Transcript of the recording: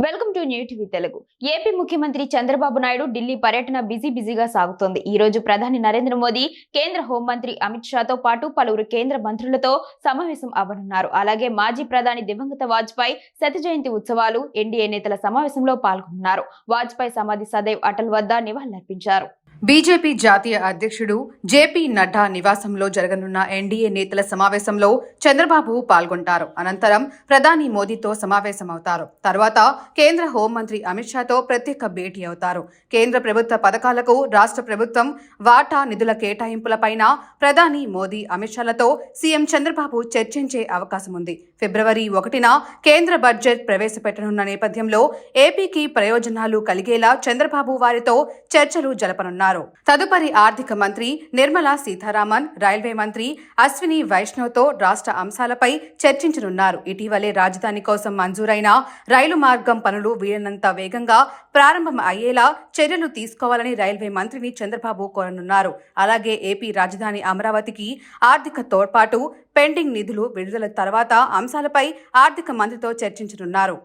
Welcome to new TV Telugu. AP ముఖ్యమంత్రి చంద్రబాబు నాయుడు ఢిల్లీ పర్యటన బిజీగా సాగుతోంది. ఈ రోజు ప్రధాని నరేంద్ర మోదీ, కేంద్ర హోంమంత్రి అమిత్ షాతో పాటు పలువురు కేంద్ర మంత్రులతో సమావేశం అవ్వనున్నారు. అలాగే మాజీ ప్రధాని దివంగత వాజ్పేయి శత జయంతి ఉత్సవాలు, ఎన్డీఏ నేతల సమావేశంలో పాల్గొన్నారు. వాజ్పేయి సమాధి సదైవ్ అటల్ వద్ద నివాళులర్పించారు. బీజేపీ జాతీయ అధ్యక్షుడు జేపీ నడ్డా నివాసంలో జరగనున్న ఎన్డీఏ నేతల సమావేశంలో చంద్రబాబు పాల్గొంటారు. అనంతరం ప్రధాని మోదీతో సమావేశమవుతారు. తర్వాత కేంద్ర హోంమంత్రి అమిత్ షాతో ప్రత్యేక భేటీ అవుతారు. కేంద్ర ప్రభుత్వ పథకాలకు రాష్ట్ర ప్రభుత్వం వాటా నిధుల కేటాయింపులపైన ప్రధాని మోదీ, అమిత్ షాలతో సీఎం చంద్రబాబు చర్చించే అవకాశం ఉంది. ఫిబ్రవరి 1న కేంద్ర బడ్జెట్ ప్రవేశపెట్టనున్న నేపథ్యంలో ఏపీకి ప్రయోజనాలు కలిగేలా చంద్రబాబు వారితో చర్చలు జరపనున్నారు. తదుపరి ఆర్థిక మంత్రి నిర్మలా సీతారామన్, రైల్వే మంత్రి అశ్విని వైష్ణవ్తో రాష్ట్ర అంశాలపై చర్చించనున్నారు. ఇటీవలే రాజధాని కోసం మంజూరైన రైలు మార్గం పనులు వీలైనంత వేగంగా ప్రారంభం అయ్యేలా చర్యలు తీసుకోవాలని రైల్వే మంత్రిని చంద్రబాబు కోరనున్నారు. అలాగే ఏపీ రాజధాని అమరావతికి ఆర్థిక తోడ్పాటు, పెండింగ్ నిధులు విడుదల తర్వాత అంశాలపై ఆర్థిక మంత్రితో చర్చించనున్నారు.